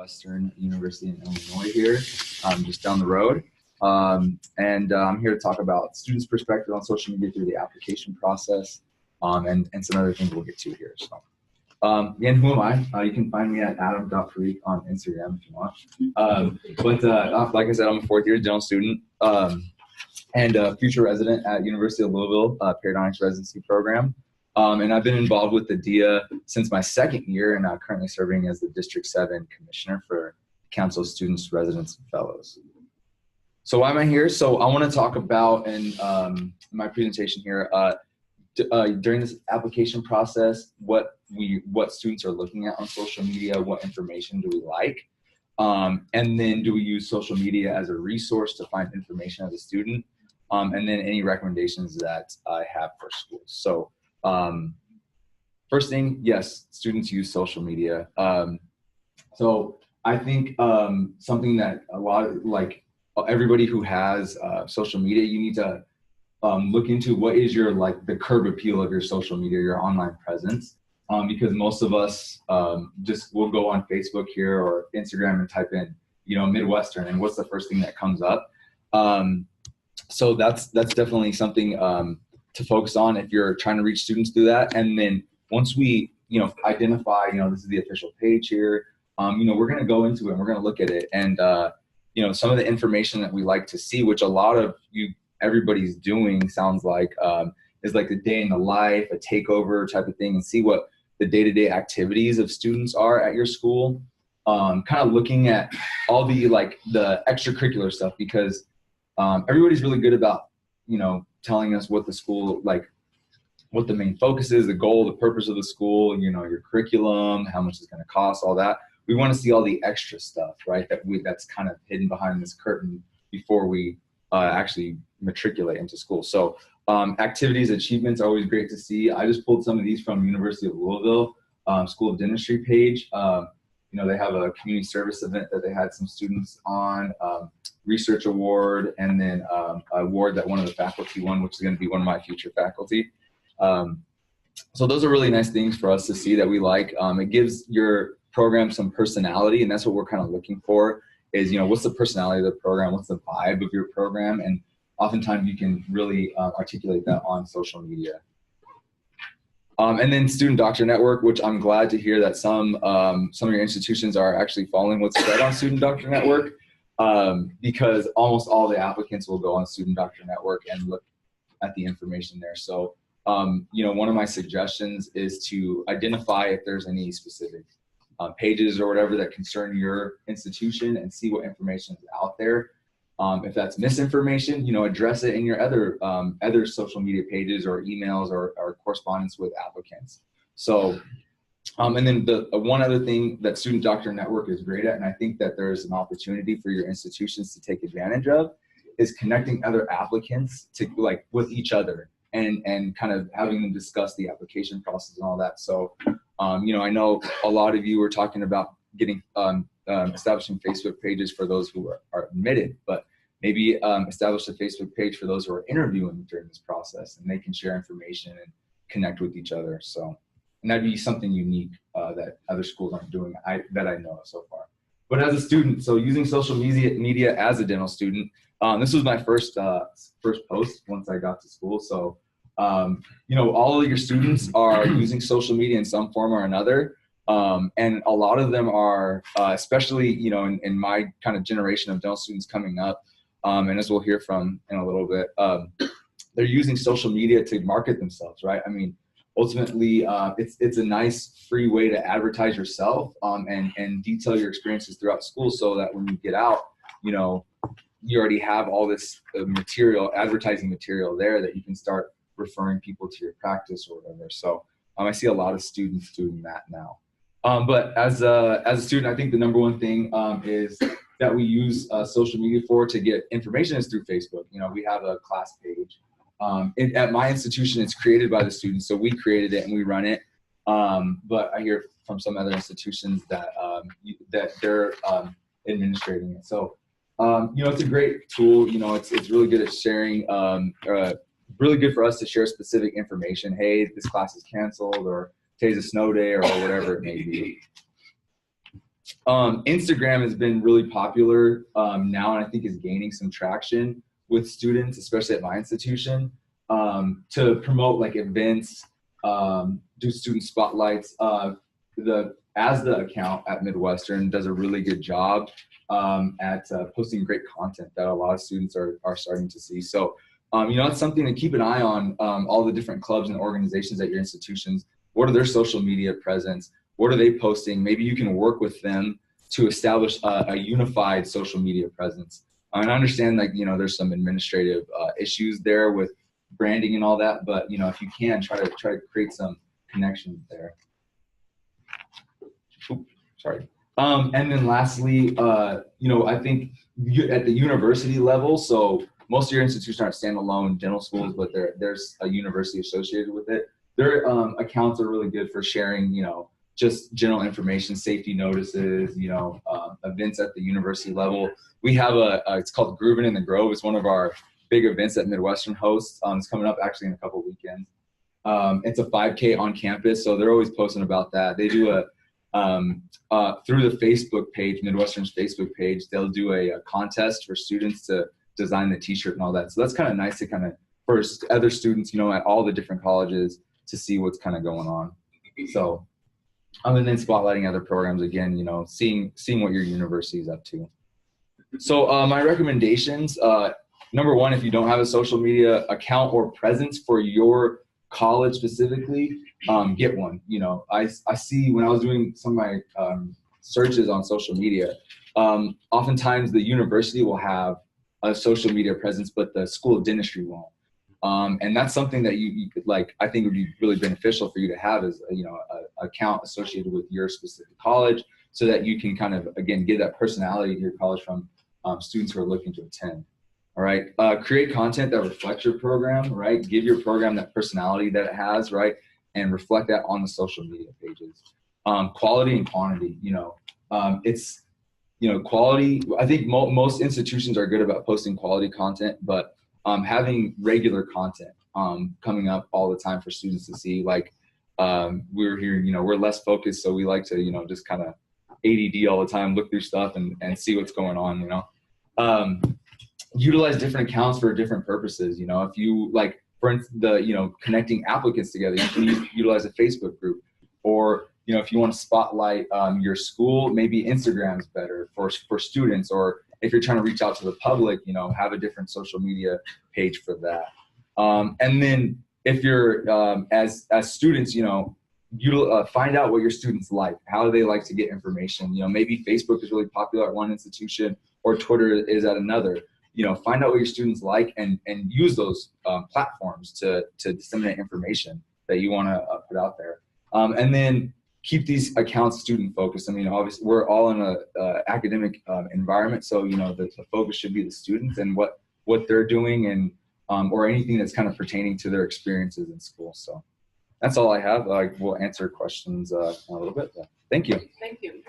Western University in Illinois here, just down the road. I'm here to talk about students' perspective on social media through the application process, and some other things we'll get to here. So, again, who am I? You can find me at adam.freak on Instagram if you want. Like I said, I'm a fourth-year dental student and a future resident at University of Louisville Periodontics Residency Program. And I've been involved with the ADEA since my second year, and currently serving as the District 7 Commissioner for Council of Students, Residents, and Fellows. So why am I here? So I want to talk about, in my presentation here, during this application process, what students are looking at on social media, what information do we like, and then do we use social media as a resource to find information as a student, and then any recommendations that I have for schools. So first thing, yes, students use social media. So I think something that a lot of, like, everybody who has social media, you need to look into what is your, like, the curb appeal of your social media, your online presence, because most of us just will go on Facebook here or Instagram and type in, you know, Midwestern, and what's the first thing that comes up. So that's definitely something to focus on if you're trying to reach students through that. And then once we, you know, identify, you know, this is the official page here, you know, we're going to go into it and we're going to look at it. And, you know, some of the information that we like to see, which a lot of everybody's doing, sounds like, is like the day in the life, a takeover type of thing, and see what the day-to-day activities of students are at your school. Kind of looking at all the, like, the extracurricular stuff, because everybody's really good about, you know, telling us what the school, like, what the main focus is, the goal, the purpose of the school, you know, your curriculum, how much it's going to cost, all that. We want to see all the extra stuff, right, that's kind of hidden behind this curtain before we actually matriculate into school. So activities, achievements are always great to see. I just pulled some of these from University of Louisville School of Dentistry page. You know, they have a community service event that they had some students on, research award, and then an award that one of the faculty won, which is going to be one of my future faculty. So those are really nice things for us to see that we like. It gives your program some personality, and that's what we're kind of looking for, is, you know, what's the personality of the program, what's the vibe of your program, and oftentimes you can really articulate that on social media. And then Student Doctor Network, which I'm glad to hear that some of your institutions are actually following what's said on Student Doctor Network, because almost all the applicants will go on Student Doctor Network and look at the information there. So, you know, one of my suggestions is to identify if there's any specific pages or whatever that concern your institution, and see what information is out there. If that's misinformation, you know, address it in your other social media pages or emails or correspondence with applicants. So, and then the one other thing that Student Doctor Network is great at, and I think that there's an opportunity for your institutions to take advantage of, is connecting other applicants to, like, with each other, and kind of having them discuss the application process and all that. So, you know, I know a lot of you were talking about getting establishing Facebook pages for those who are admitted, but maybe establish a Facebook page for those who are interviewing during this process, and they can share information and connect with each other. So, and that'd be something unique that other schools aren't doing, that I know of so far. But as a student, so using social media as a dental student, this was my first post once I got to school. So, you know, all of your students are using social media in some form or another. And a lot of them are, especially, you know, in my kind of generation of dental students coming up, and as we'll hear from in a little bit, they're using social media to market themselves, right? I mean, ultimately, it's a nice free way to advertise yourself, and detail your experiences throughout school, so that when you get out, you know, you already have all this material, advertising material there, that you can start referring people to your practice or whatever. So I see a lot of students doing that now. But as a student, I think the number one thing is that we use social media for to get information is through Facebook. You know, we have a class page. At my institution, it's created by the students, so we created it and we run it. But I hear from some other institutions that that they're administrating it. So, you know, it's a great tool. You know, it's really good at sharing. Really good for us to share specific information. Hey, this class is canceled, or today's a snow day, or whatever it may be. Instagram has been really popular now, and I think is gaining some traction with students, especially at my institution, to promote like events, do student spotlights. The ASDA account at Midwestern does a really good job at posting great content that a lot of students are starting to see. So, you know, it's something to keep an eye on, all the different clubs and organizations at your institutions. What are their social media presence? What are they posting? Maybe you can work with them to establish a unified social media presence. And I understand, like, you know, there's some administrative issues there with branding and all that, but, you know, if you can, try to create some connections there. Oops, sorry. And then lastly, you know, I think at the university level, so most of your institutions aren't standalone dental schools, but there's a university associated with it. Their accounts are really good for sharing, you know, just general information, safety notices, you know, events at the university level. We have it's called Groovin' in the Grove. It's one of our big events that Midwestern hosts. It's coming up actually in a couple of weekends. It's a 5K on campus, so they're always posting about that. They do through the Facebook page, Midwestern's Facebook page, they'll do a contest for students to design the t-shirt and all that. So that's kind of nice to kind of, for other students, you know, at all the different colleges to see what's kind of going on. So, and then spotlighting other programs, again, you know, seeing what your university is up to. So my recommendations, number one, if you don't have a social media account or presence for your college specifically, get one. You know, I see when I was doing some of my searches on social media, oftentimes the university will have a social media presence, but the School of Dentistry won't. And that's something that you could, like, I think would be really beneficial for you to have, is, you know, an account associated with your specific college, so that you can kind of, again, give that personality to your college from students who are looking to attend. All right. Create content that reflects your program, right? Give your program that personality that it has, right? And reflect that on the social media pages. Quality and quantity, you know, it's, you know, quality. I think most institutions are good about posting quality content, but having regular content coming up all the time for students to see, like we're here, you know, we're less focused, so we like to, you know, just kind of ADD all the time, look through stuff and see what's going on, you know. Utilize different accounts for different purposes. You know, if you, like, for instance, you know, connecting applicants together, you can utilize a Facebook group. Or, you know, if you want to spotlight your school, maybe Instagram's better for students. Or if you're trying to reach out to the public, you know, have a different social media page for that. And then if you're, as students, you know, find out what your students like. How do they like to get information? You know, maybe Facebook is really popular at one institution, or Twitter is at another. You know, find out what your students like and use those platforms to disseminate information that you want to put out there. And then keep these accounts student focused. I mean, obviously we're all in a academic environment, so, you know, the focus should be the students and what they're doing, and or anything that's kind of pertaining to their experiences in school. So that's all I have. We'll answer questions in a little bit. Thank you. Thank you.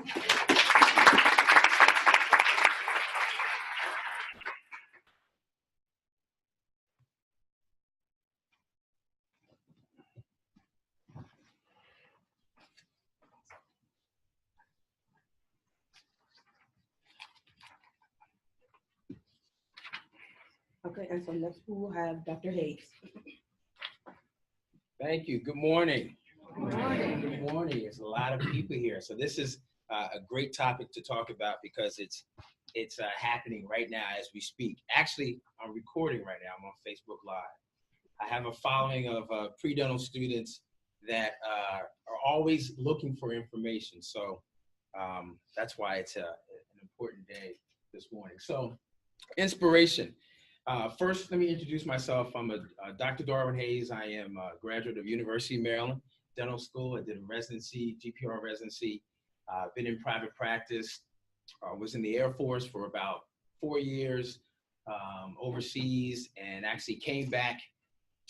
Okay, and so next we will have Dr. Hayes. Thank you. Good morning. Good morning. Good morning. There's a lot of people here. So this is a great topic to talk about, because it's happening right now as we speak. Actually, I'm recording right now. I'm on Facebook Live. I have a following of PreDental students that are always looking for information. So that's why it's an important day this morning. So inspiration. First, let me introduce myself. I'm Dr. Darwin Hayes. I am a graduate of University of Maryland Dental School. I did a residency, GPR residency. Been in private practice. Was in the Air Force for about 4 years overseas, and actually came back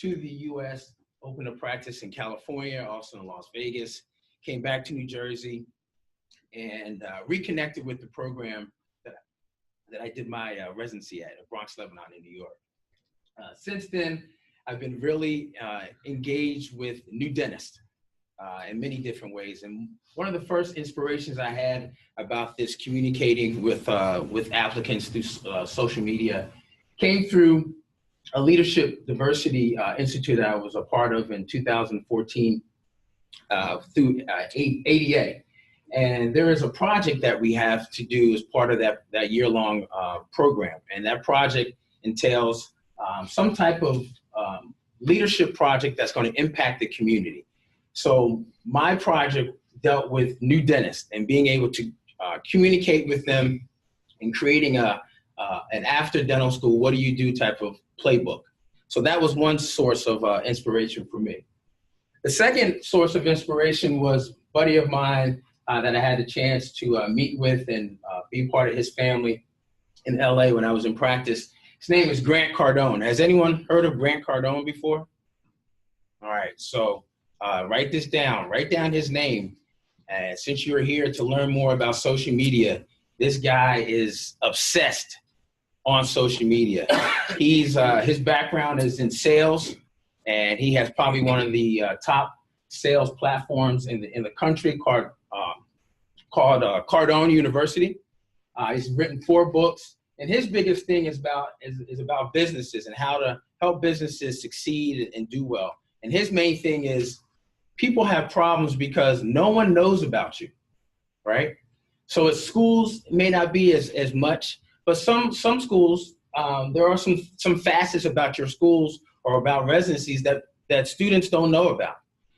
to the U.S., opened a practice in California, also in Las Vegas. Came back to New Jersey and reconnected with the program that I did my residency at Bronx, Lebanon in New York. Since then, I've been really engaged with New Dentist. in many different ways. And one of the first inspirations I had about this communicating with applicants through social media came through a leadership diversity institute that I was a part of in 2014 through ADEA. And there is a project that we have to do as part of that year-long program. And that project entails some type of leadership project that's going to impact the community. So my project dealt with new dentists and being able to communicate with them and creating an after dental school, what do you do type of playbook. So that was one source of inspiration for me. The second source of inspiration was a buddy of mine that I had the chance to meet with and be part of his family in LA when I was in practice. His name is Grant Cardone. Has anyone heard of Grant Cardone before? All right, so write this down. Write down his name. And since you're here to learn more about social media, this guy is obsessed on social media. His background is in sales, and he has probably one of the top sales platforms in the country called Cardone University. He's written 4 books, and his biggest thing is about businesses and how to help businesses succeed and do well. And his main thing is people have problems because no one knows about you, right? So at schools, it may not be as much, but some schools, there are some facets about your schools or about residencies that students don't know about.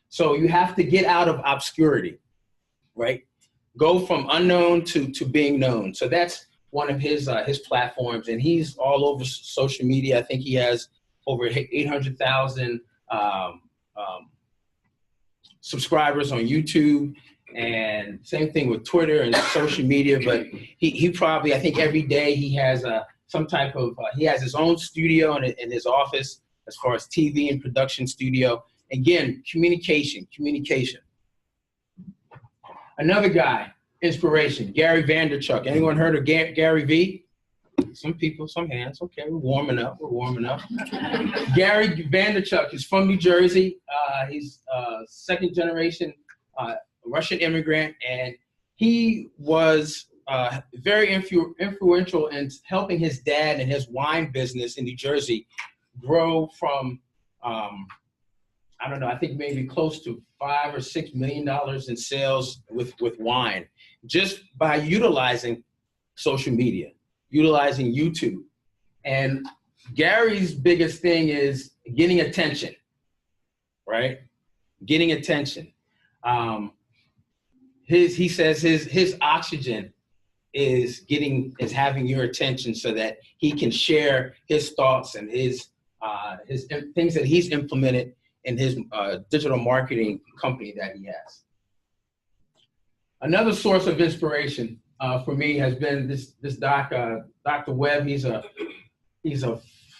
So you have to get out of obscurity, right? Go from unknown to being known. So that's one of his platforms, and he's all over social media. I think he has over 800,000 subscribers on YouTube, and same thing with Twitter and social media. But he probably, I think every day he has some type of, he has his own studio in his office as far as TV and production studio. Again, communication. Another guy, inspiration, Gary Vaynerchuk. Anyone heard of Gary V? Some people, some hands. Okay, we're warming up. Gary Vaynerchuk is from New Jersey. He's second generation Russian immigrant, and he was very influential in helping his dad and his wine business in New Jersey grow from, I don't know, I think maybe close to $5 or $6 million in sales with wine, just by utilizing social media, utilizing YouTube. And Gary's biggest thing is getting attention, right? Getting attention. He says his oxygen is having your attention so that he can share his thoughts and his things that he's implemented in his digital marketing company that he has. Another source of inspiration for me has been this Dr. Webb. I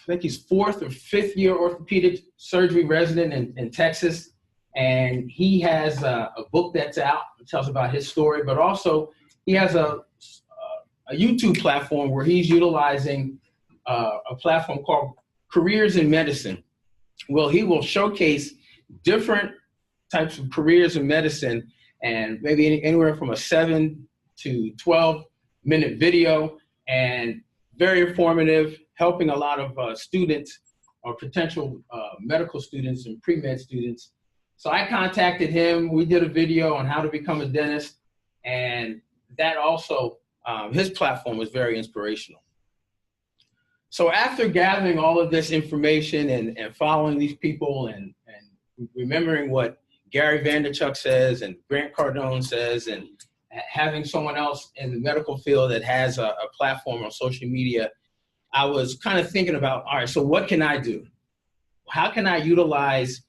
think he's 4th or 5th year orthopedic surgery resident in Texas. And he has a book that's out that tells about his story, but also he has a YouTube platform where he's utilizing a platform called Careers in Medicine. Well, he will showcase different types of careers in medicine, and maybe anywhere from a 7 to 12-minute video, and very informative, helping a lot of students or potential medical students and pre-med students. So I contacted him. We did a video on how to become a dentist, and that also, his platform was very inspirational. So after gathering all of this information and following these people and remembering what Gary Vaynerchuk says and Grant Cardone says, and having someone else in the medical field that has a platform on social media, I was kind of thinking about, all right, so what can I do? How can I utilize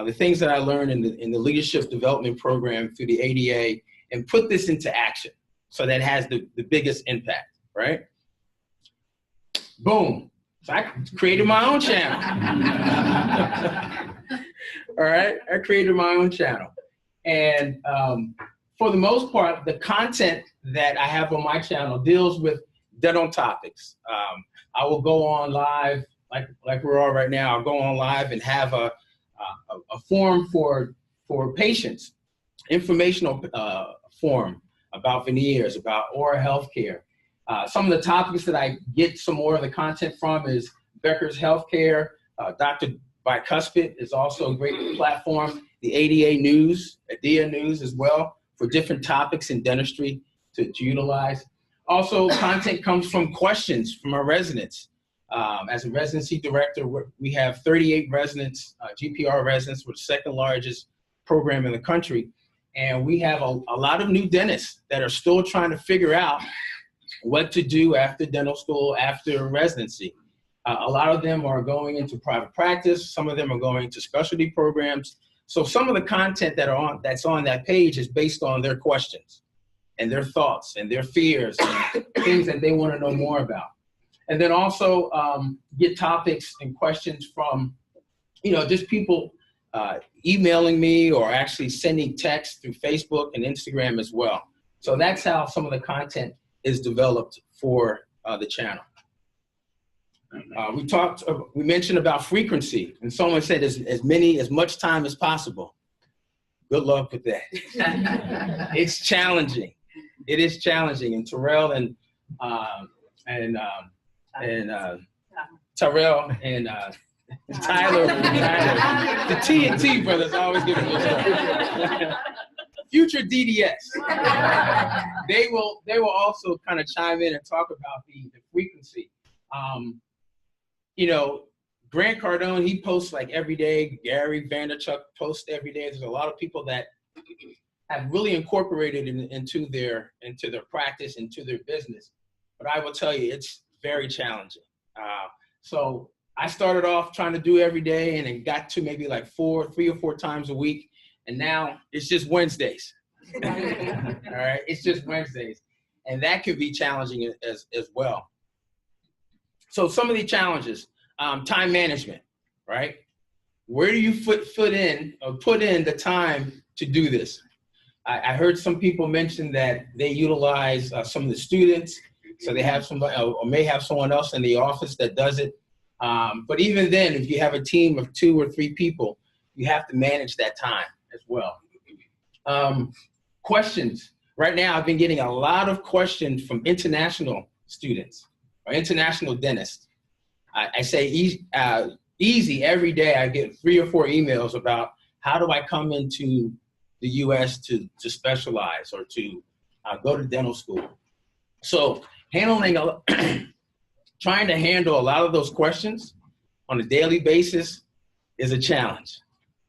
the things that I learned in the leadership development program through the ADA and put this into action so that it has the biggest impact, right? Boom. So I created my own channel. All right, I created my own channel. And for the most part, the content that I have on my channel deals with dental topics. I will go on live, like we're all right now. I'll go on live and have a forum for for patients, informational form about veneers, about oral health care. Some of the topics that I get some more of the content from is Becker's Healthcare. Dr. Bicuspid is also a great platform. The ADEA News as well, for different topics in dentistry to utilize. Also, content comes from questions from our residents. As a residency director, we have 38 residents, GPR residents. We're the second largest program in the country. And we have a lot of new dentists that are still trying to figure out what to do after dental school, after residency. A lot of them are going into private practice. Some of them are going to specialty programs. So some of the content that's on that page is based on their questions and their thoughts and their fears and things that they want to know more about. And then also get topics and questions from, just people emailing me or actually sending texts through Facebook and Instagram as well. So that's how some of the content is developed for the channel. We mentioned about frequency, and someone said as much time as possible. Good luck with that. It's challenging. It is challenging, and Terrell and Terrell and Tyler, the T&T brothers always give me a future DDS. They will also kind of chime in and talk about the frequency. Grant Cardone, he posts like every day. Gary Vanderchuck posts every day. There's a lot of people that have really incorporated into their practice, into their business. But I will tell you, it's very challenging. So I started off trying to do every day, and it got to maybe like 3 or 4 times a week. And now it's just Wednesdays. All right, it's just Wednesdays. And that could be challenging as well. So some of the challenges, time management, right? Where do you put in the time to do this? I heard some people mention that they utilize some of the students, so they have somebody or may have someone else in the office that does it. But even then, if you have a team of 2 or 3 people, you have to manage that time as well. Questions. Right now, I've been getting a lot of questions from international students or international dentists. I say easy every day. I get 3 or 4 emails about how do I come into the U.S. to specialize or to go to dental school. So trying to handle a lot of those questions on a daily basis is a challenge.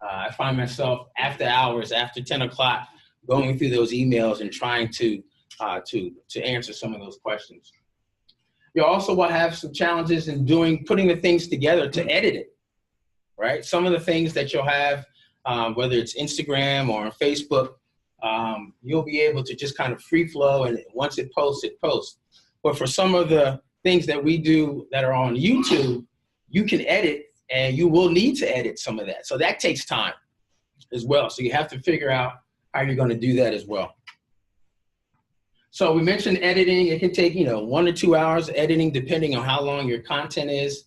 I find myself after hours, after 10 o'clock, going through those emails and trying to answer some of those questions. You also will have some challenges in putting the things together to edit it, right? Some of the things that you'll have, whether it's Instagram or on Facebook, you'll be able to just kind of free flow, and once it posts, it posts. But for some of the things that we do that are on YouTube, you can edit, and you will need to edit some of that. So that takes time as well. So you have to figure out how you're going to do that as well. So we mentioned editing. It can take, 1 or 2 hours editing, depending on how long your content is.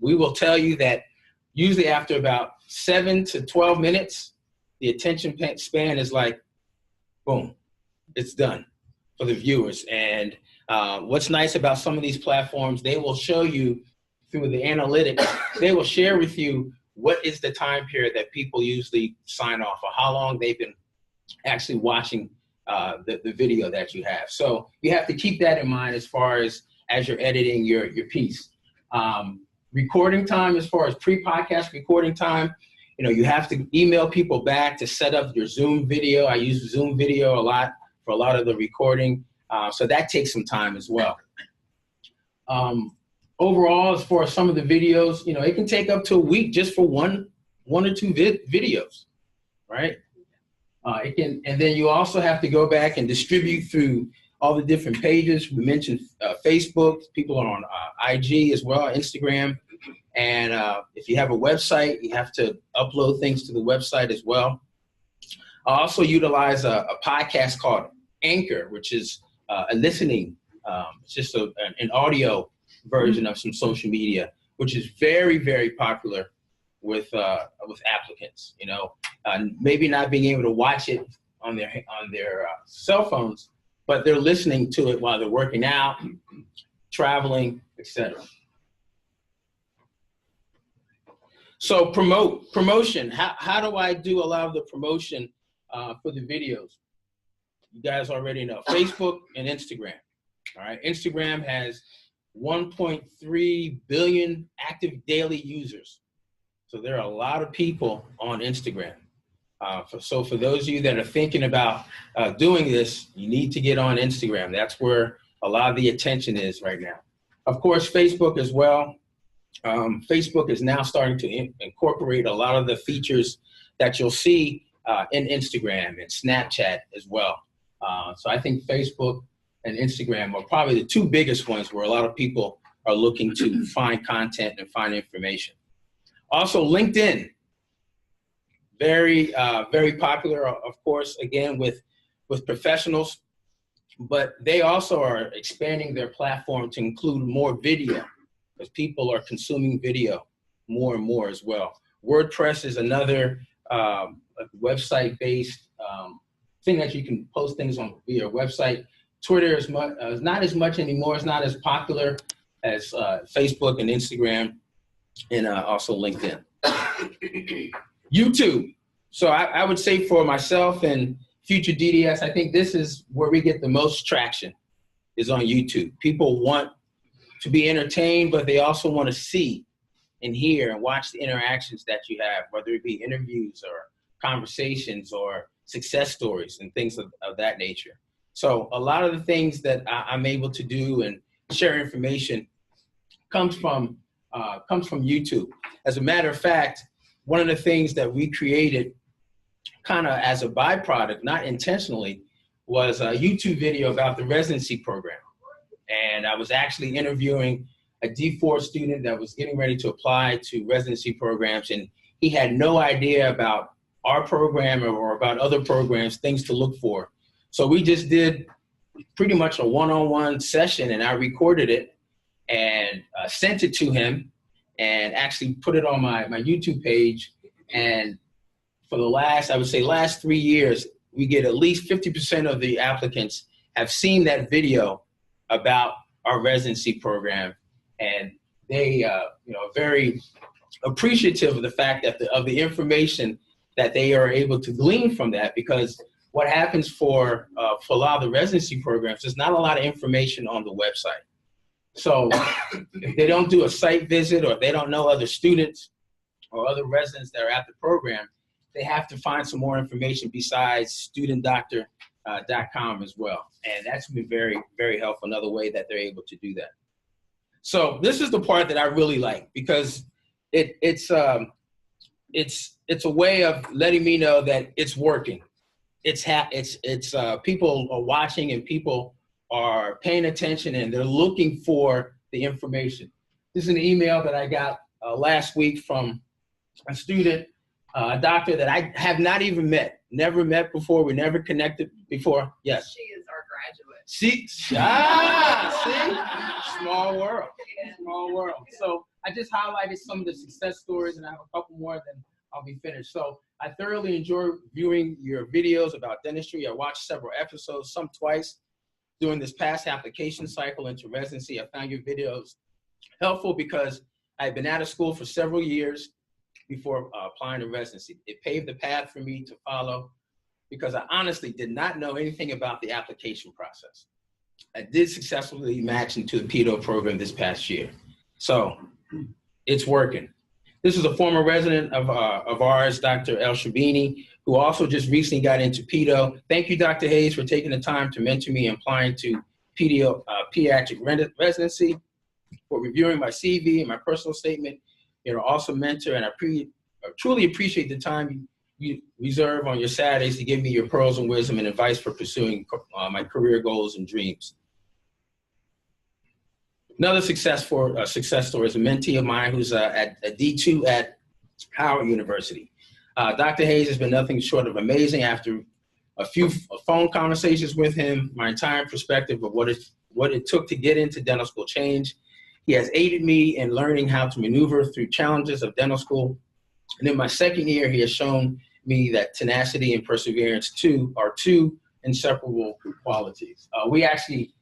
We will tell you that usually after about 7 to 12 minutes, the attention span is like, boom, it's done for the viewers. And what's nice about some of these platforms, they will show you through the analytics, they will share with you what is the time period that people usually sign off, or how long they've been actually watching the video that you have. So you have to keep that in mind as far as you're editing your piece. Recording time, as far as pre-podcast recording time, you have to email people back to set up your Zoom video. I use Zoom video a lot for a lot of the recording. So that takes some time as well. Overall, as far as some of the videos, it can take up to a week just for one or 2 videos, right? And then you also have to go back and distribute through all the different pages. We mentioned Facebook. People are on IG as well, Instagram. And if you have a website, you have to upload things to the website as well. I also utilize a podcast called Anchor, which is a listening. It's just an audio version of some social media, which is very, very popular with applicants. You know, maybe not being able to watch it on their cell phones, but they're listening to it while they're working out, traveling, etc. So promotion. How do I do a lot of the promotion for the videos? You guys already know Facebook and Instagram. All right, Instagram has 1.3 billion active daily users. So there are a lot of people on Instagram. So for those of you that are thinking about doing this, you need to get on Instagram. That's where a lot of the attention is right now. Of course, Facebook as well. Facebook is now starting to incorporate a lot of the features that you'll see in Instagram and Snapchat as well. So I think Facebook and Instagram are probably the two biggest ones where a lot of people are looking to find content and find information. Also, LinkedIn, very popular, of course, again, with professionals, but they also are expanding their platform to include more video, because people are consuming video more and more as well. WordPress is another website-based thing that you can post things on via your website. Twitter is not as much anymore. It's not as popular as Facebook and Instagram, and also LinkedIn. YouTube. So I would say for myself and future DDS, I think this is where we get the most traction, is on YouTube. People want to be entertained, but they also want to see and hear and watch the interactions that you have, whether it be interviews or conversations or success stories and things of that nature. So a lot of the things that I'm able to do and share information comes from YouTube. As a matter of fact, one of the things that we created kind of as a byproduct, not intentionally, was a YouTube video about the residency program. And I was actually interviewing a D4 student that was getting ready to apply to residency programs, and he had no idea about our program or about other programs, things to look for. So we just did pretty much a one-on-one session, and I recorded it and sent it to him and actually put it on my YouTube page. And for the last 3 years, we get at least 50% of the applicants have seen that video about our residency program, and they are very appreciative of the fact that of the information that they are able to glean from that. Because what happens for a lot of the residency programs, there's not a lot of information on the website. So if they don't do a site visit, or if they don't know other students or other residents that are at the program, they have to find some more information besides StudentDoctor.com as well. And that's been very, very helpful, another way that they're able to do that. So this is the part that I really like, because it's a way of letting me know that it's working. People are watching, and people are paying attention, and they're looking for the information. This is an email that I got last week from a student, a doctor that I have not even never met before. We never connected before. Yes. She is our graduate. See, small world, small world. So I just highlighted some of the success stories, and I have a couple more, then I'll be finished. So I thoroughly enjoy viewing your videos about dentistry. I watched several episodes, some twice, during this past application cycle into residency. I found your videos helpful because I've been out of school for several years before applying to residency. It paved the path for me to follow, because I honestly did not know anything about the application process. I did successfully match into the PreDental program this past year. So it's working. This is a former resident of ours, Dr. El Shabini, who also just recently got into PreDental. Thank you, Dr. Hayes, for taking the time to mentor me in applying to pediatric residency, for reviewing my CV and my personal statement. You're an awesome mentor, and I truly appreciate the time you reserve on your Saturdays to give me your pearls and wisdom and advice for pursuing my career goals and dreams. Another success story is a mentee of mine who's at a D2 at Howard University. Dr. Hayes has been nothing short of amazing. After a few phone conversations with him, my entire perspective of what it took to get into dental school changed. He has aided me in learning how to maneuver through challenges of dental school And in my second year, he has shown me that tenacity and perseverance are two inseparable qualities. We actually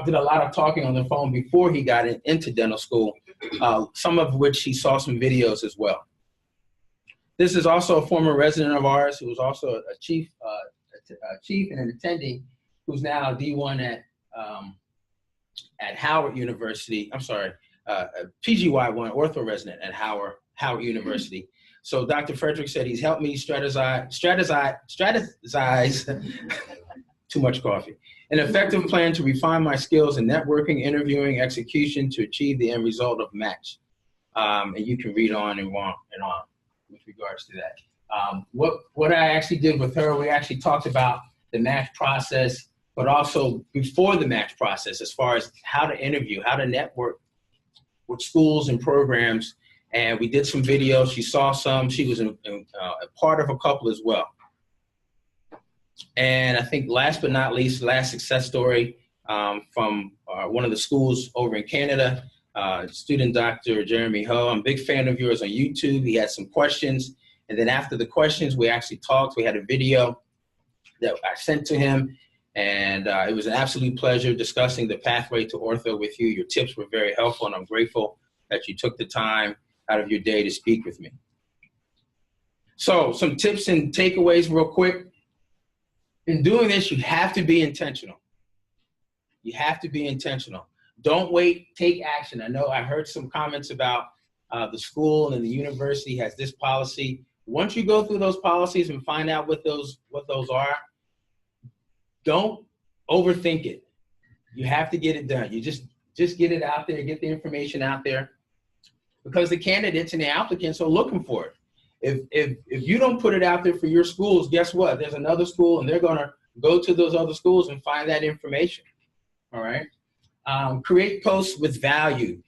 did a lot of talking on the phone before he got into dental school, some of which he saw some videos as well. This is also a former resident of ours who was also a chief and an attending, who's now D1 at Howard University. I'm sorry, PGY1 ortho resident at Howard University. So Dr. Frederick said he's helped me strategize too much coffee, an effective plan to refine my skills in networking, interviewing, execution to achieve the end result of match. And you can read on and on with regards to that. What I actually did with her, we actually talked about the match process, but also before the match process, as far as how to interview, how to network with schools and programs. And we did some videos. She saw some. She was a part of a couple as well. And I think last but not least, last success story from one of the schools over in Canada, student Dr. Jeremy Ho. I'm a big fan of yours on YouTube. He had some questions. And then after the questions, we actually talked. We had a video that I sent to him. And it was an absolute pleasure discussing the pathway to ortho with you. Your tips were very helpful, and I'm grateful that you took the time out of your day to speak with me. So some tips and takeaways real quick. In doing this, you have to be intentional. You have to be intentional. Don't wait, take action. I know I heard some comments about the school and the university has this policy. Once you go through those policies and find out what those are, don't overthink it. You have to get it done. You just get it out there, get the information out there, because the candidates and the applicants are looking for it. If you don't put it out there for your schools, guess what? There's another school, and they're gonna go to those other schools and find that information. All right. Create posts with value.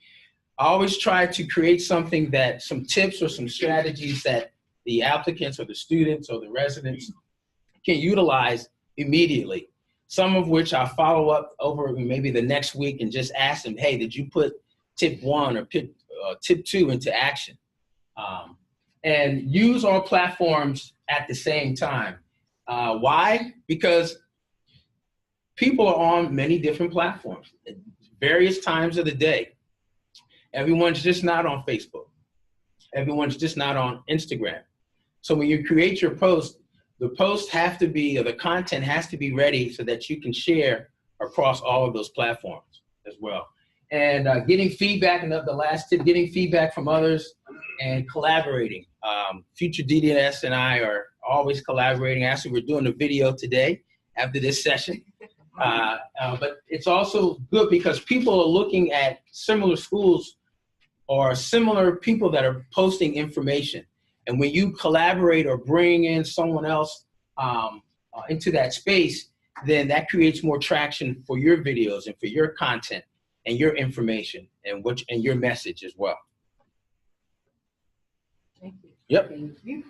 I always try to create something some tips or some strategies that the applicants or the students or the residents can utilize immediately. Some of which I'll follow up over maybe the next week and just ask them, hey, did you put tip 1 or tip 2 into action? And use all platforms at the same time. Why? Because people are on many different platforms at various times of the day. Everyone's just not on Facebook. Everyone's just not on Instagram. So when you create your post, the posts have to be, or the content has to be ready so that you can share across all of those platforms as well. And getting feedback, and the last tip, getting feedback from others and collaborating. Future DDS and I are always collaborating. Actually, we're doing a video today after this session. But it's also good because people are looking at similar schools or similar people that are posting information. And when you collaborate or bring in someone else into that space, then that creates more traction for your videos and for your content and your information and your message as well. Thank you. Yep. Thank you.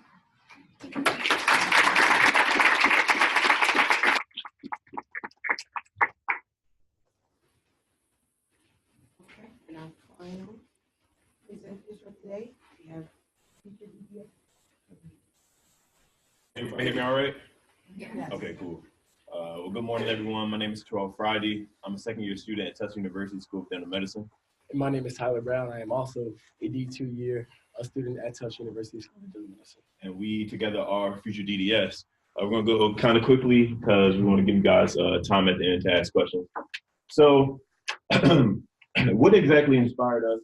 Okay, and our final presenters for today, we have Teacher DDS. Everybody hear me all right? Yes. Okay, cool. Well, good morning, everyone. My name is Terrell Friday. I'm a second-year student at Tufts University School of Dental Medicine. And my name is Tyler Brown. I am also a D2-year student at Tufts University School of Dental Medicine. And we together are future DDS. We're going to go kind of quickly because we want to give you guys time at the end to ask questions. So what exactly inspired us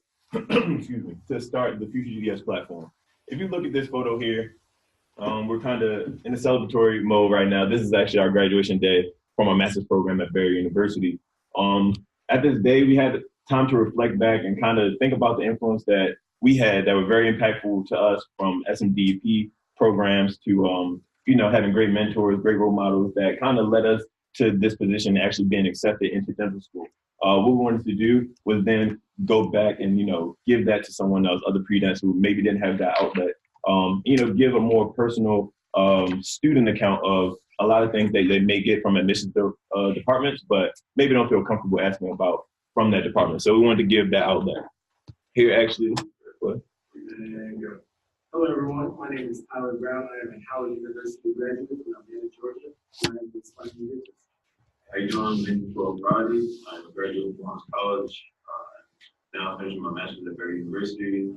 excuse me, to start the Future DDS platform? If you look at this photo here, we're kind of in a celebratory mode right now. This is actually our graduation day from our master's program at Barry University. At this day, we had time to reflect back and kind of think about the influence that we had that were very impactful to us, from SMDP programs to, having great mentors, great role models that kind of led us to this position, actually being accepted into dental school. What we wanted to do was then go back and, give that to someone else, other pre-dents who maybe didn't have that outlet. Give a more personal student account of a lot of things that they may get from admissions departments, but maybe don't feel comfortable asking about from that department. So we wanted to give that outlet. Here, actually, what? Hello, everyone. My name is Tyler Brown. I am a Howard University graduate from Atlanta, Georgia. I am the Spanish religious. How you doing? My name is Paul Brody. I'm a graduate from Lawrence College. Now finishing my master's at Berry University.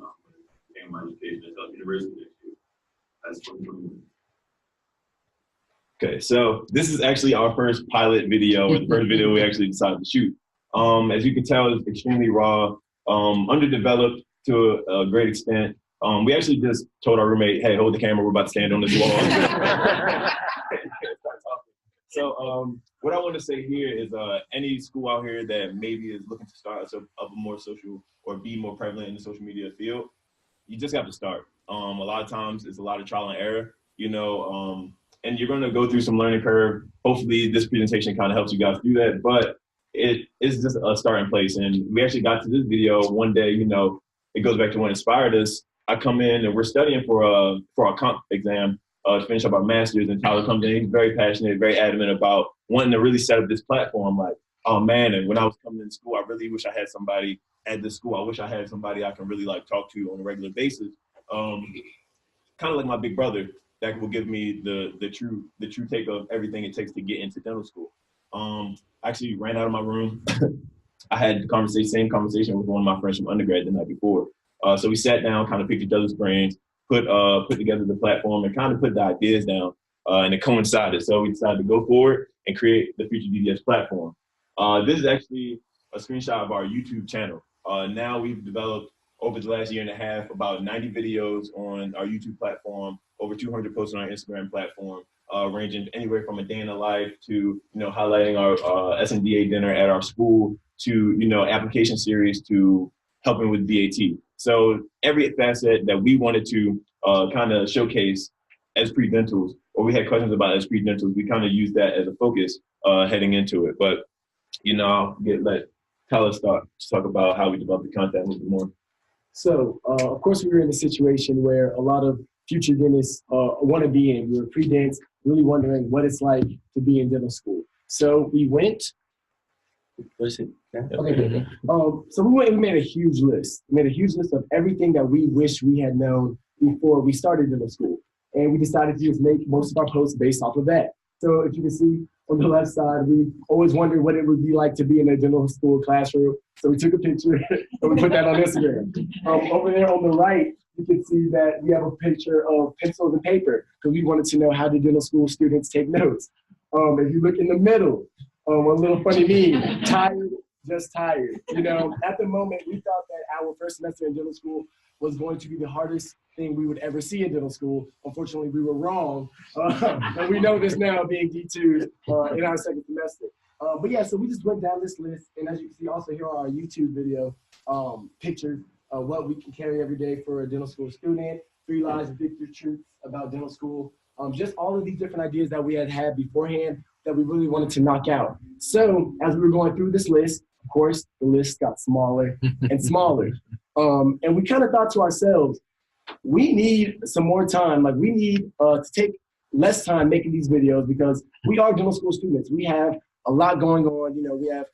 Getting my education at South University next year. That's 2021. Okay, so this is actually our first pilot video, or the first video we actually decided to shoot. As you can tell, it's extremely raw, underdeveloped to a great extent. We actually just told our roommate, hey, hold the camera, we're about to stand on this wall. So what I want to say here is any school out here that maybe is looking to start up a more social or be more prevalent in the social media field, you just have to start. A lot of times it's a lot of trial and error, you know, and you're going to go through some learning curve. Hopefully this presentation kind of helps you guys do that, but it is just a starting place. And we actually got to this video one day, you know, it goes back to what inspired us. I come in and we're studying for our comp exam to finish up our master's, and Tyler comes in, he's very passionate, very adamant about wanting to really set up this platform. Like, oh man, and when I was coming into school, I really wish I had somebody at this school. I wish I had somebody I can really like talk to on a regular basis. Kind of like my big brother that will give me the true take of everything it takes to get into dental school. I actually ran out of my room. I had the same conversation with one of my friends from undergrad the night before. So we sat down, kind of picked each other's brains, put together the platform and kind of put the ideas down, and it coincided. So we decided to go forward and create the Future DDS platform. This is actually a screenshot of our YouTube channel. Now we've developed over the last year and a half about 90 videos on our YouTube platform, over 200 posts on our Instagram platform, ranging anywhere from a day in the life to, you know, highlighting our SNDA dinner at our school to, you know, application series to helping with DAT. So every facet that we wanted to kind of showcase as PreDentals, or we had questions about as PreDentals, we kind of used that as a focus heading into it. But, you know, I'll let Tyler start to talk about how we develop the content a little bit more. So, of course, we were in a situation where a lot of future dentists want to be in. We were pre-dents, really wondering what it's like to be in dental school. So we went. What is it? Yeah. Okay. So we went and we made a huge list. We made a huge list of everything that we wish we had known before we started dental school. And we decided to just make most of our posts based off of that. So if you can see on the left side, we always wondered what it would be like to be in a dental school classroom. So we took a picture and we put that on Instagram. Over there on the right, you can see that we have a picture of pencils and paper because we wanted to know how do dental school students take notes. If you look in the middle, one little funny meme, tired, just tired. You know, at the moment, we thought that our first semester in dental school was going to be the hardest thing we would ever see in dental school. Unfortunately, we were wrong. And we know this now being D2 in our second semester. But yeah, so we just went down this list. And as you can see also here are our YouTube video pictures of what we can carry every day for a dental school student, 3 lies and 50 truths about dental school. Just all of these different ideas that we had beforehand that we really wanted to knock out. So as we were going through this list, of course, the list got smaller and smaller. And we kind of thought to ourselves, we need some more time. Like we need to take less time making these videos because we are dental school students. We have a lot going on. You know, we have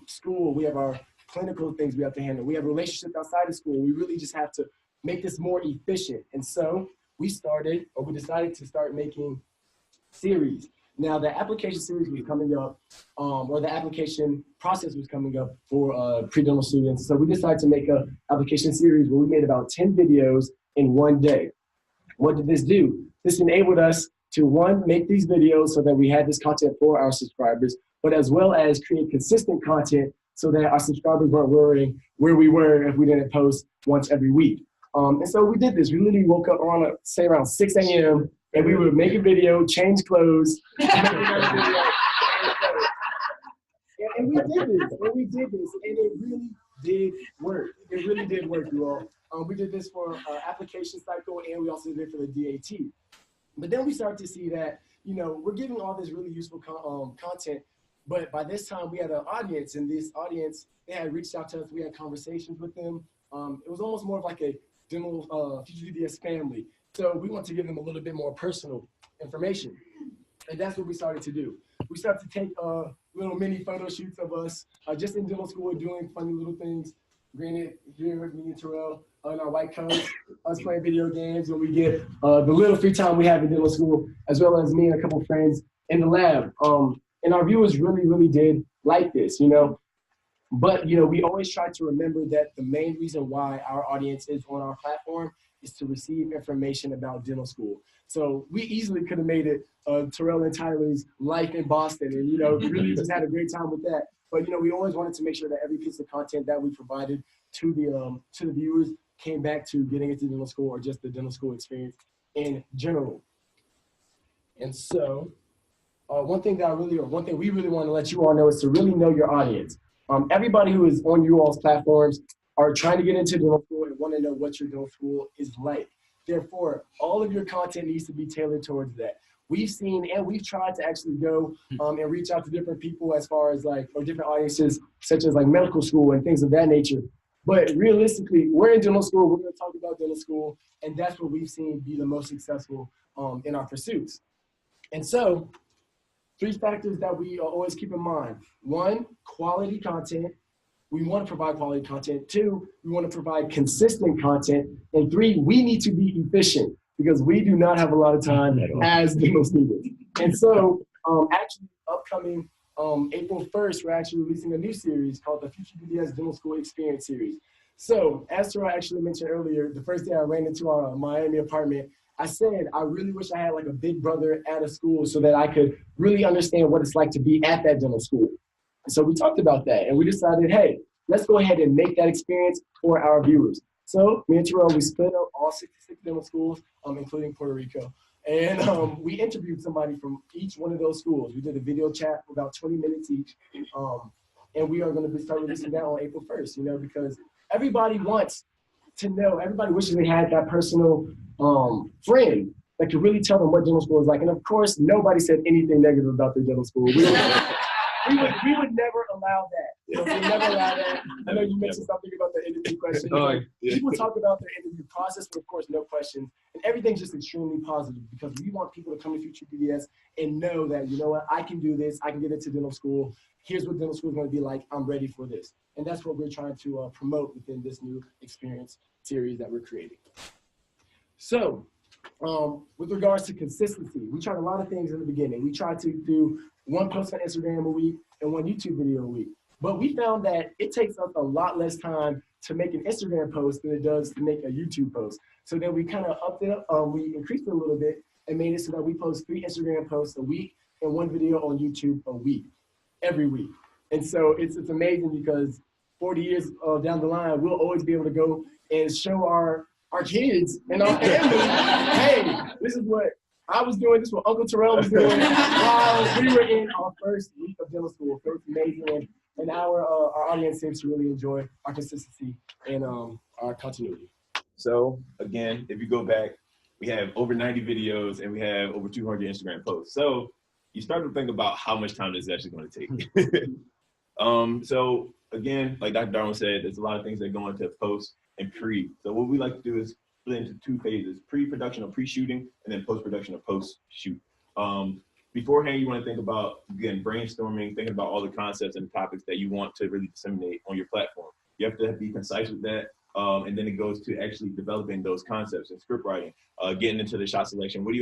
school, we have our clinical things we have to handle. We have relationships outside of school. We really just have to make this more efficient. And so we decided to start making series. Now the application series was coming up, or the application process was coming up for pre-dental students. So we decided to make an application series where we made about 10 videos in one day. What did this do? This enabled us to, one, make these videos so that we had this content for our subscribers, but as well as create consistent content so that our subscribers weren't worrying where we were if we didn't post once every week. And so we did this. We literally woke up on, say, around 6 a.m., and we would make a video, change clothes, and we did this, and it really did work. It really did work, you all. We did this for application cycle, and we also did it for the DAT. But then we started to see that, you know, we're giving all this really useful content, but by this time we had an audience, and this audience, they had reached out to us. We had conversations with them. It was almost more of like a dental Future DDS family. So we want to give them a little bit more personal information. And that's what we started to do. We started to take little mini photo shoots of us just in dental school doing funny little things. Granted, here with me and Terrell in our white coats, us playing video games when we get the little free time we have in dental school, as well as me and a couple friends in the lab. And our viewers really, really did like this, you know. But, you know, we always try to remember that the main reason why our audience is on our platform is to receive information about dental school. So we easily could have made it Terrell and Tyler's life in Boston and, you know, really just had a great time with that. But, you know, we always wanted to make sure that every piece of content that we provided to the viewers came back to getting into dental school or just the dental school experience in general. And so one thing we really want to let you all know is to really know your audience. Everybody who is on you all's platforms are trying to get into dental school and want to know what your dental school is like. Therefore, all of your content needs to be tailored towards that. We've seen and we've tried to actually go and reach out to different people as far as like, or different audiences, such as like medical school and things of that nature. But realistically, we're in dental school, we're going to talk about dental school, and that's what we've seen be the most successful in our pursuits. And so, 3 factors that we always keep in mind. 1, quality content. We want to provide quality content. 2, we want to provide consistent content. And 3, we need to be efficient because we do not have a lot of time as dental students. And so actually upcoming April 1st, we're actually releasing a new series called the Future DDS Dental School Experience Series. So as Terrell actually mentioned earlier, the first day I ran into our Miami apartment, I said, I really wish I had like a big brother at a school so that I could really understand what it's like to be at that dental school. So we talked about that and we decided, hey, let's go ahead and make that experience for our viewers. So me and Terrell, we split up all 66 dental schools, including Puerto Rico. And we interviewed somebody from each one of those schools. We did a video chat for about 20 minutes each. And we are going to start releasing that on April 1st, you know, because everybody wants to know, everybody wishes they had that personal friend that could really tell them what dental school is like. And of course, nobody said anything negative about their dental school. We would never allow that. You know, we would never allow that. I know you mentioned something about the interview question. People talk about their interview process, but of course, no questions. And everything's just extremely positive because we want people to come to Future DDS and know that, you know what, I can do this. I can get into dental school. Here's what dental school is going to be like. I'm ready for this. And that's what we're trying to promote within this new experience series that we're creating. So with regards to consistency, we tried a lot of things in the beginning. We tried to do 1 post on Instagram a week and 1 YouTube video a week. But we found that it takes us a lot less time to make an Instagram post than it does to make a YouTube post. So then we kind of upped it up, we increased it a little bit and made it so that we post 3 Instagram posts a week and 1 video on YouTube a week, every week. And so it's amazing because 40 years down the line, we'll always be able to go and show our kids and our family, hey, this is what I was doing, this is what Uncle Terrell was doing while we were in our first week of dental school. So it's amazing. And our audience seems to really enjoy our consistency and our continuity. So again, if you go back, we have over 90 videos and we have over 200 Instagram posts. So you start to think about how much time this is actually going to take. So again, like Dr. Darwin said, there's a lot of things that go into post and pre. So what we like to do is split into 2 phases: pre-production or pre-shooting, and then post-production or post-shoot. Beforehand, you want to think about, again, brainstorming, thinking about all the concepts and the topics that you want to really disseminate on your platform. You have to be concise with that, and then it goes to actually developing those concepts and script writing, getting into the shot selection. What do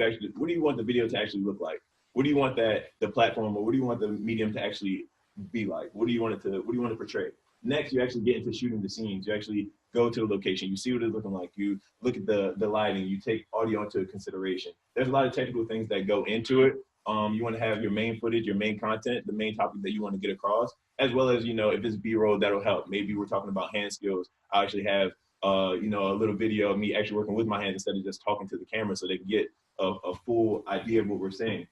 you want the video to actually look like? What do you want the platform, or what do you want the medium to actually be like? What do you want to portray? Next, you actually get into shooting the scenes. You actually go to the location. You see what it's looking like. You look at the lighting. You take audio into consideration. There's a lot of technical things that go into it. You want to have your main footage, your main content, the main topic that you want to get across, as well as, you know, if it's B-roll, that'll help. Maybe we're talking about hand skills. I actually have, you know, a little video of me actually working with my hands instead of just talking to the camera so they can get a full idea of what we're saying.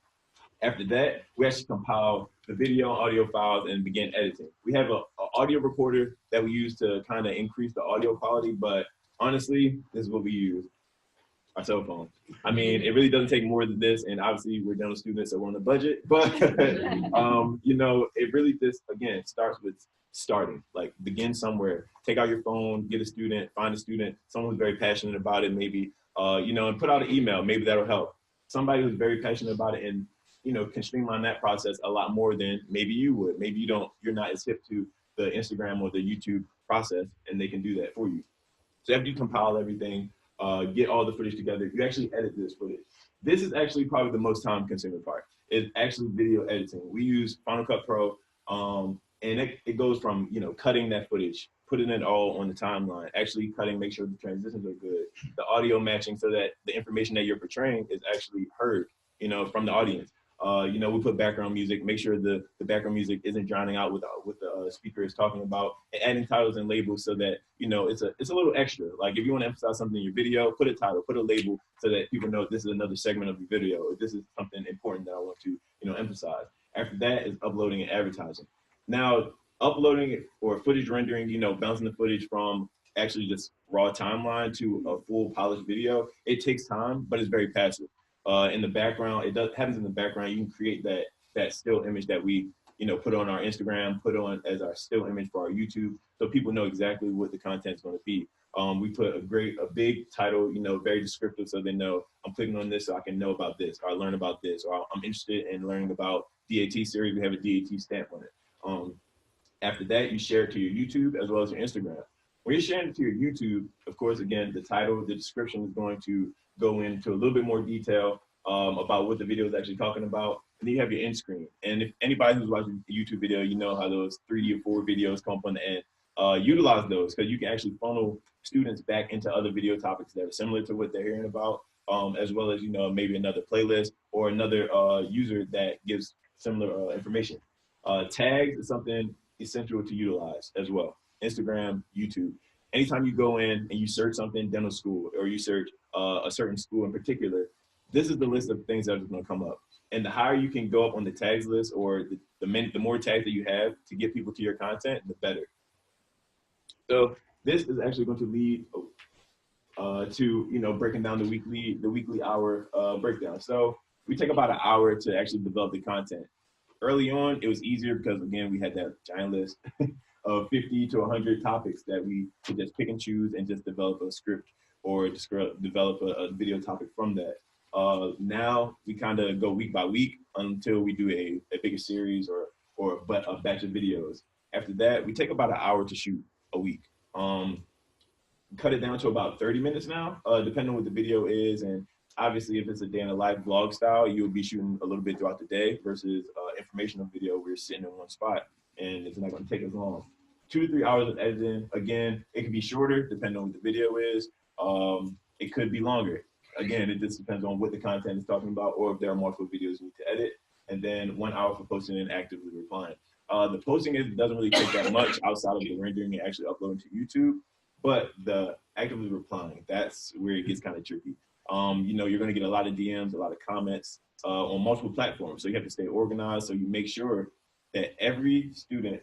After that, we actually compile the video and audio files and begin editing. We have an audio recorder that we use to kind of increase the audio quality, but honestly, this is what we use. Our cell phone. I mean, it really doesn't take more than this, and obviously we're dental students, so we're on a budget, but you know, it really just, again, starts with starting. Like, begin somewhere. Take out your phone, get a student, find a student, someone who's very passionate about it, maybe, you know, and put out an email. Maybe that'll help. Somebody who's very passionate about it and, you know, can streamline that process a lot more than maybe you would. Maybe you're not as hip to the Instagram or the YouTube process, and they can do that for you. So after you compile everything, get all the footage together, you actually edit this footage. This is actually probably the most time-consuming part. It's actually video editing. We use Final Cut Pro, and it goes from, you know, cutting that footage, putting it all on the timeline, actually cutting, make sure the transitions are good, the audio matching so that the information that you're portraying is actually heard, you know, from the audience. You know, we put background music, make sure the background music isn't drowning out what the speaker is talking about, and adding titles and labels so that, you know, it's a little extra. Like if you want to emphasize something in your video, put a title, put a label so that people know this is another segment of your video, or this is something important that I want to, you know, emphasize. After that is uploading and advertising. Now, uploading or footage rendering, you know, bouncing the footage from actually just raw timeline to a full polished video, it takes time, but it's very passive. In the background, happens in the background. You can create that still image that we, you know, put on our Instagram, put on as our still image for our YouTube, so people know exactly what the content is going to be. We put a big title, you know, very descriptive, so they know I'm clicking on this so I can know about this, or I learn about this, or I'm interested in learning about DAT series. We have a DAT stamp on it. After that, you share it to your YouTube as well as your Instagram. When you're sharing it to your YouTube, of course, again, the title, the description is going to go into a little bit more detail about what the video is actually talking about. And then you have your end screen. And if anybody who's watching a YouTube video, you know how those 3D or 4 videos come up on the end. Utilize those, because you can actually funnel students back into other video topics that are similar to what they're hearing about, as well as, you know, maybe another playlist or another user that gives similar information. Tags is something essential to utilize as well. Instagram, YouTube. Anytime you go in and you search something, dental school, or you search a certain school in particular, this is the list of things that are going to come up. And the higher you can go up on the tags list, or the more tags that you have to get people to your content, the better. So this is actually going to lead to, you know, breaking down the weekly hour breakdown. So we take about an hour to actually develop the content. Early on, it was easier because, again, we had that giant list of 50 to 100 topics that we could just pick and choose and just develop a script or just develop a video topic from that. Now we kind of go week by week until we do a bigger series or a batch of videos. After that, we take about an hour to shoot a week. Cut it down to about 30 minutes now, depending on what the video is. And obviously, if it's a day in a life vlog style, you'll be shooting a little bit throughout the day versus informational video where you're sitting in one spot and it's not going to take as long. 2 to 3 hours of editing. Again, it can be shorter depending on what the video is. It could be longer. Again, it just depends on what the content is talking about, or if there are multiple videos you need to edit. And then 1 hour for posting and actively replying. The posting doesn't really take that much outside of the rendering and actually uploading to YouTube. But the actively replying, that's where it gets kind of tricky. You know, you're going to get a lot of DMs, a lot of comments on multiple platforms. So you have to stay organized. So you make sure that every student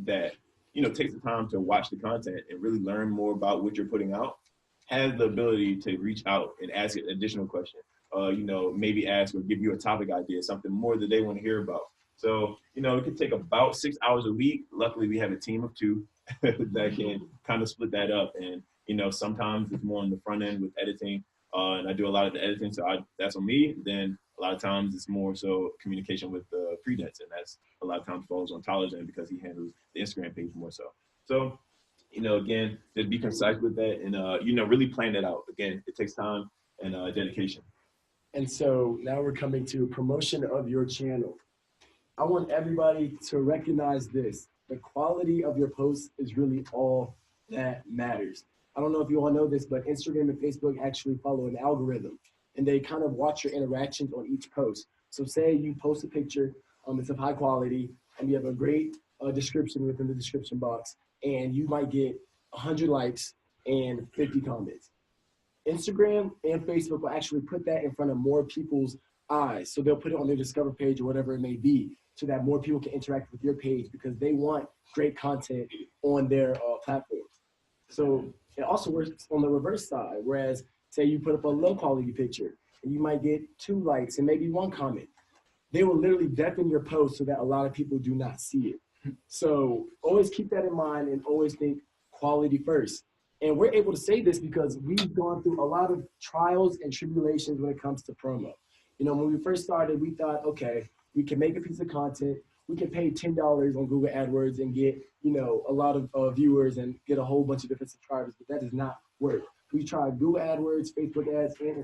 that, you know, takes the time to watch the content and really learn more about what you're putting out has the ability to reach out and ask an additional question. You know, maybe ask or give you a topic idea, something more that they want to hear about. So, you know, it could take about 6 hours a week. Luckily, we have a team of 2 that can kind of split that up. And, you know, sometimes it's more on the front end with editing. And I do a lot of the editing, so that's on me. Then a lot of times it's more so communication with the PreDental, and that's a lot of times falls on Tyler's end because he handles the Instagram page more so. So, you know, again, just be concise with that and, you know, really plan that out. Again, it takes time and dedication. And so now we're coming to promotion of your channel. I want everybody to recognize this. The quality of your posts is really all that matters. I don't know if you all know this, but Instagram and Facebook actually follow an algorithm, and they kind of watch your interactions on each post. So say you post a picture, it's of high quality, and you have a great description within the description box, and you might get 100 likes and 50 comments. Instagram and Facebook will actually put that in front of more people's eyes. So they'll put it on their Discover page or whatever it may be, so that more people can interact with your page because they want great content on their platforms. So it also works on the reverse side, whereas say you put up a low quality picture and you might get 2 likes and maybe 1 comment. They will literally deafen your post so that a lot of people do not see it. So always keep that in mind and always think quality first. And we're able to say this because we've gone through a lot of trials and tribulations when it comes to promo. You know, when we first started, we thought, okay, we can make a piece of content, we can pay $10 on Google AdWords and get, you know, a lot of viewers and get a whole bunch of different subscribers, but that does not work. We tried Google AdWords, Facebook ads, and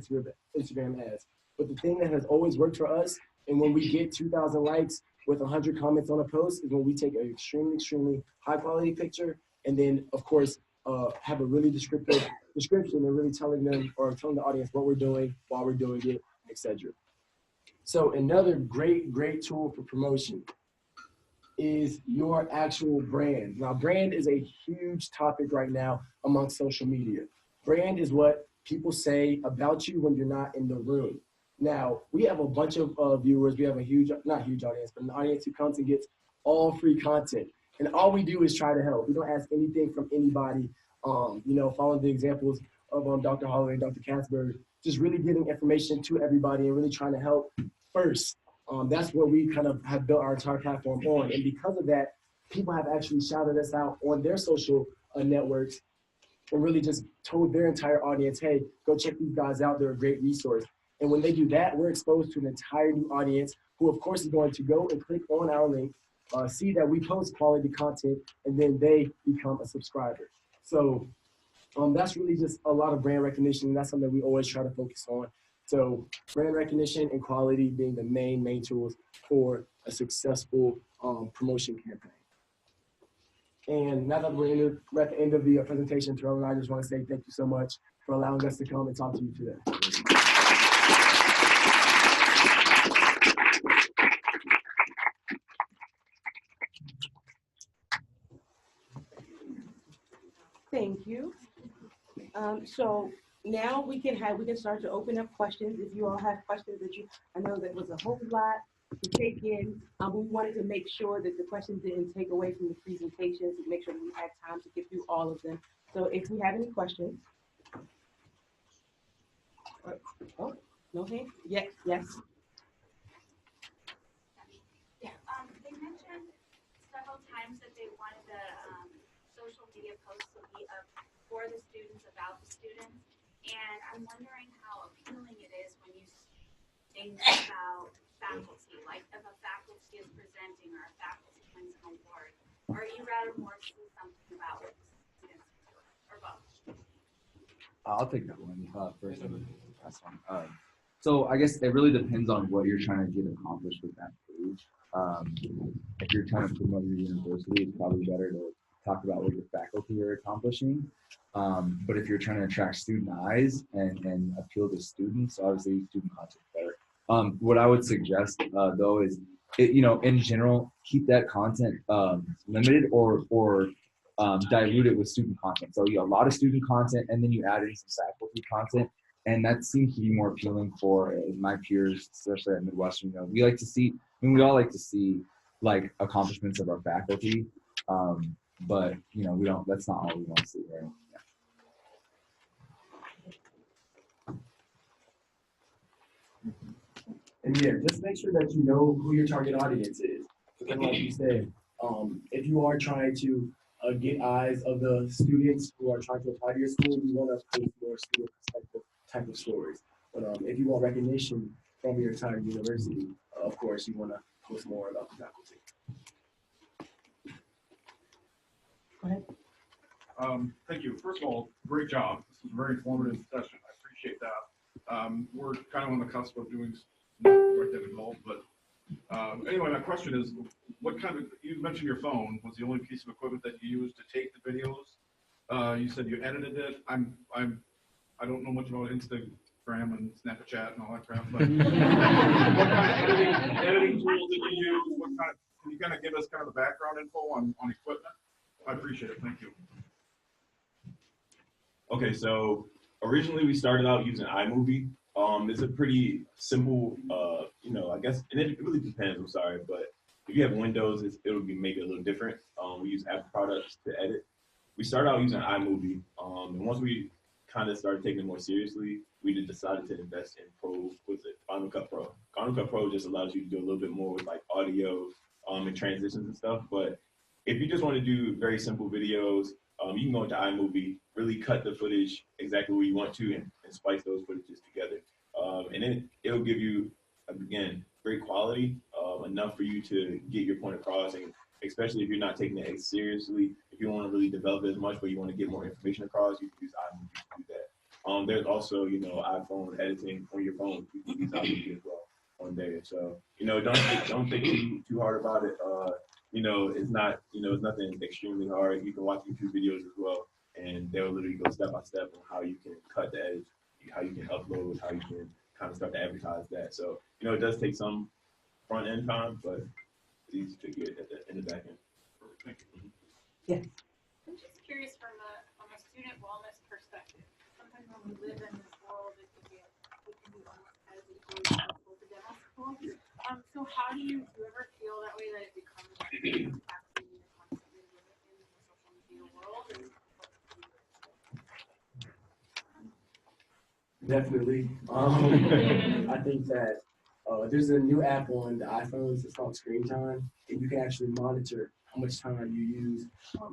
Instagram ads. But the thing that has always worked for us, and when we get 2,000 likes with 100 comments on a post, is when we take an extremely, extremely high quality picture, and then of course have a really descriptive description and really telling them or telling the audience what we're doing, why we're doing it, etc. So another great tool for promotion is your actual brand. Now, brand is a huge topic right now among social media. Brand is what people say about you when you're not in the room. Now, we have a bunch of viewers. We have a huge, not huge audience, but an audience who comes and gets all free content. And all we do is try to help. We don't ask anything from anybody. You know, following the examples of Dr. Holloway and Dr. Katzberg, just really giving information to everybody and really trying to help first. That's what we kind of have built our entire platform on. And because of that, people have actually shouted us out on their social networks and really just told their entire audience, hey, go check these guys out. They're a great resource. And when they do that, we're exposed to an entire new audience who, of course, is going to go and click on our link, see that we post quality content, and then they become a subscriber. So that's really just a lot of brand recognition. And that's something we always try to focus on. So brand recognition and quality being the main tools for a successful promotion campaign. And now that we're at the end of the presentation, Terrell and I just want to say thank you so much for allowing us to come and talk to you today. Thank you. So now we can start to open up questions. If you all have questions that I know that was a whole lot to take in. We wanted to make sure that the questions didn't take away from the presentations, to make sure that we had time to get through all of them. So if we have any questions. Oh, no hands? Yes. Yeah, they mentioned several times that they wanted the social media posts to be up for the students, about the students, and I'm wondering how appealing it is when you think about faculty, like if a faculty is presenting or a faculty wins an award, or you rather more see something about what the students do, or both? I'll take that one first. That's fine. So I guess it really depends on what you're trying to get accomplished with that page. If you're trying to promote your university, it's probably better to talk about what your faculty are accomplishing. But if you're trying to attract student eyes and appeal to students, obviously student content is better. What I would suggest though is, in general, keep that content limited or dilute it with student content. So a lot of student content, and then you add in some faculty content, and that seems to be more appealing for my peers, especially at Midwestern. We like to see, we all like to see like accomplishments of our faculty, but we don't. That's not all we want to see, right? And yeah, just make sure that you know who your target audience is. And like you said, if you are trying to get eyes of the students who are trying to apply to your school, you want to post more student perspective type of stories. But if you want recognition from your entire university, of course, you want to post more about the faculty. Go ahead. Thank you. First of all, great job. This was a very informative session. I appreciate that. We're kind of on the cusp of doing not quite that involved, but anyway, my question is, what kind of, you mentioned your phone was the only piece of equipment that you used to take the videos. You said you edited it. I don't know much about Instagram and Snapchat and all that crap, but what kind of editing tools did you use? Can you kind of give us kind of the background info on equipment? I appreciate it. Thank you. Okay, so originally we started out using iMovie. It's a pretty simple, I guess, and it really depends, I'm sorry, but if you have Windows, it'll be maybe a little different. We use Apple products to edit. We started out using iMovie, and once we kind of started taking it more seriously, we just decided to invest in Final Cut Pro. Final Cut Pro just allows you to do a little bit more with like audio and transitions and stuff, but if you just want to do very simple videos, you can go into iMovie, really cut the footage exactly where you want to, and splice those footages together. And then it'll give you, again, great quality, a enough for you to get your point across, and especially if you're not taking it as seriously, if you don't want to really develop it as much, but you want to get more information across, you can use iMovie to do that. There's also, iPhone editing on your phone. You can use iMovie as well on there. So, don't think too hard about it. It's not, it's nothing extremely hard. You can watch YouTube videos as well, and they'll literally go step by step on how you can cut the edge, how you can upload, how you can kind of start to advertise that. So, it does take some front end time, but it's easy to get in the back end. Thank you. Yes. I'm just curious from a student wellness perspective. Sometimes when we live in this world, it can be almost as difficult to dental school. So how do you ever feel that way, that it becomes taxing to constantly live in the social media world? Definitely. I think that there's a new app on the iPhones. It's called Screen Time, and you can actually monitor how much time you use,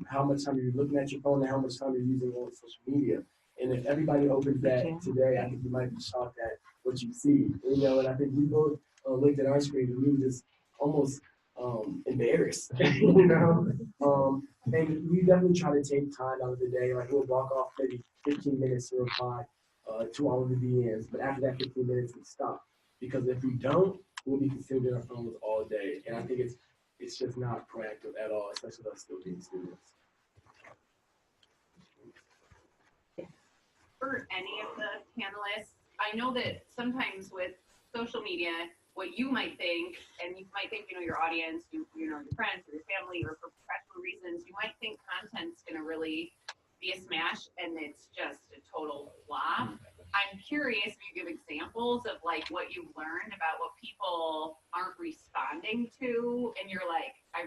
how much time you're looking at your phone, and how much time you're using on social media. And if everybody opens that today, I think you might be shocked at what you see. And I think we both looked at our screen and we were just almost embarrassed, and we definitely try to take time out of the day. Like we'll block off maybe 15 minutes to reply to all of the DMs, but after that 15 minutes, we stop. Because if we don't, we'll be considered our phones all day. And I think it's just not proactive at all, especially with us still being students. For any of the panelists, I know that sometimes with social media, what you might think, and you might think, your audience, your friends or your family, or for professional reasons, you might think content's gonna really be a smash, and it's just a total flop. I'm curious if you give examples of like what you've learned about what people aren't responding to, and you're like, I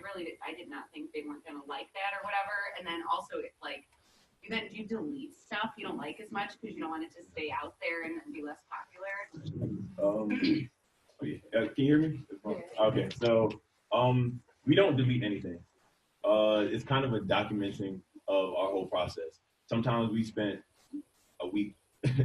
did not think they weren't gonna like that or whatever. And then also like, do you delete stuff you don't like as much because you don't want it to stay out there and then be less popular? Can you hear me? Yeah. Okay, so we don't delete anything. It's kind of a documenting of our whole process. Sometimes we spent a week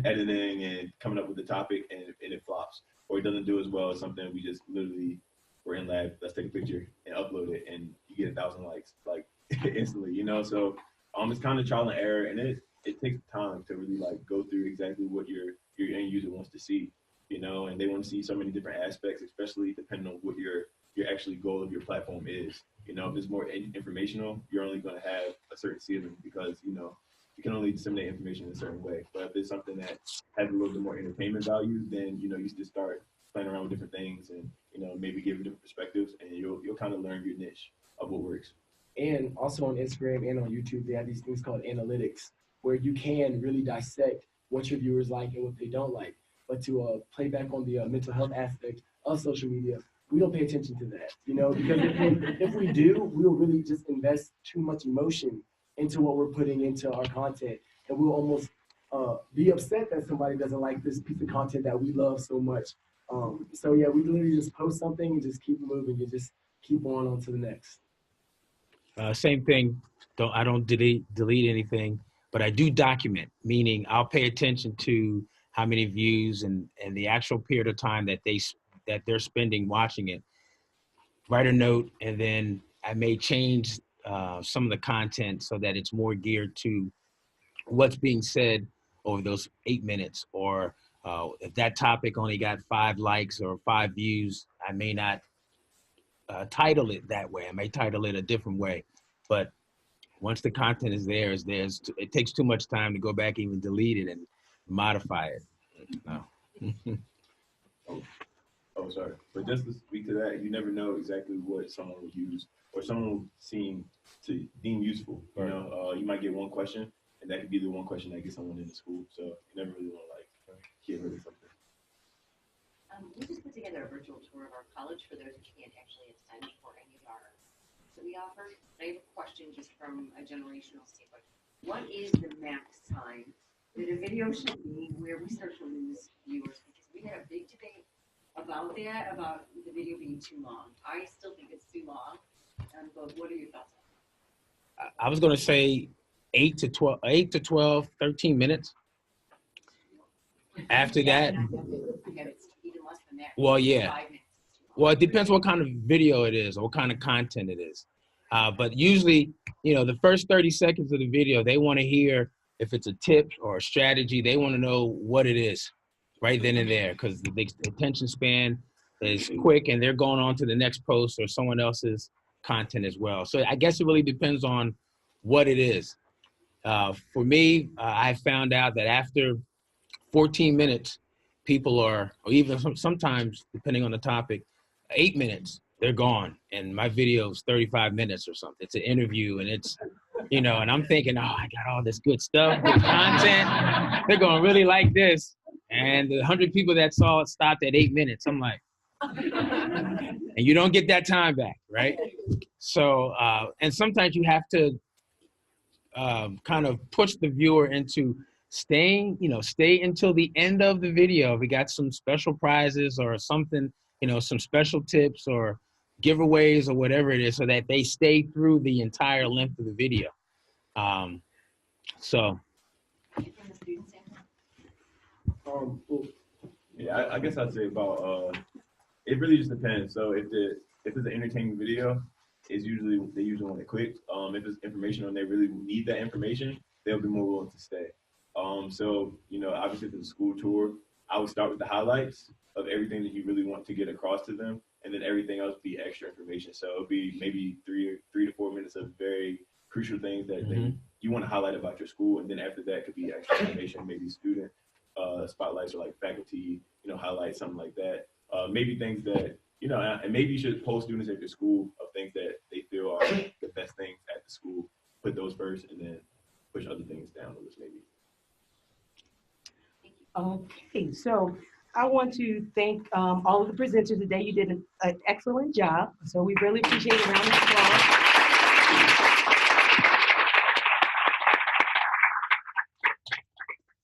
editing and coming up with the topic, and it flops, or it doesn't do as well as something we just literally, we're in lab, let's take a picture and upload it, and you get 1,000 likes like instantly, So it's kind of trial and error, and it takes time to really like go through exactly what your end user wants to see, and they want to see so many different aspects, especially depending on what your actually goal of your platform is. If it's more informational, you're only going to have a certain ceiling because you can only disseminate information in a certain way. But if it's something that has a little bit more entertainment value, then you just start playing around with different things and maybe give different perspectives, and you'll kind of learn your niche of what works. And also on Instagram and on YouTube, they have these things called analytics, where you can really dissect what your viewers like and what they don't like. But to play back on the mental health aspect of social media, we don't pay attention to that, because if we do, we'll really just invest too much emotion into what we're putting into our content, and we'll almost be upset that somebody doesn't like this piece of content that we love so much. So yeah, we literally just post something and just keep moving and just keep on to the next. Same thing. I don't delete anything, but I do document, meaning I'll pay attention to how many views and the actual period of time that they're spending watching it. Write a note, and then I may change some of the content so that it's more geared to what's being said over those 8 minutes. Or if that topic only got 5 likes or 5 views, I may not title it that way. I may title it a different way. But once the content is there, it takes too much time to go back, even delete it and modify it. No. Oh, sorry. But just to speak to that, you never know exactly what someone will use or someone will seem to deem useful. You might get one question, and that could be the one question that gets someone into school. So you never really want to get rid of something. We just put together a virtual tour of our college for those who can't actually attend for any of our that we offer. I have a question just from a generational standpoint. What is the max time that a video should be where we start to lose viewers? Because we had a big debate about that, about the video being too long. I still think it's too long, but what are your thoughts on I was going to say 8 to 12, 13 minutes. After that, even less than that. well, yeah. 5 minutes is too Well, it depends what kind of video it is or what kind of content it is. But usually, the first 30 seconds of the video, they want to hear if it's a tip or a strategy. They want to know what it is right then and there, because the attention span is quick and they're going on to the next post or someone else's content as well. So I guess it really depends on what it is. For me, I found out that after 14 minutes, people are, or even sometimes, depending on the topic, 8 minutes, they're gone. And my video is 35 minutes or something. It's an interview and it's, and I'm thinking, oh, I got all this good stuff, good content. They're going to really like this. And the 100 people that saw it stopped at 8 minutes. I'm like, and you don't get that time back, right? So, and sometimes you have to kind of push the viewer into stay until the end of the video. We got some special prizes or something, some special tips or giveaways or whatever it is, so that they stay through the entire length of the video. Yeah, I guess I'd say about it really just depends. So if it's an entertaining video, they usually want it quick. If it's information and they really need that information, they'll be more willing to stay. So obviously for the school tour, I would start with the highlights of everything that you really want to get across to them, and then everything else be extra information. So it'll be maybe 3 to 4 minutes of very crucial things that you want to highlight about your school, and then after that could be extra information, maybe student spotlights or like faculty, highlights, something like that. Maybe things that, and maybe you should poll students at your school of things that they feel are the best things at the school. Put those first and then push other things down the list maybe. Okay, so I want to thank all of the presenters today. You did an excellent job. So we really appreciate a round of applause.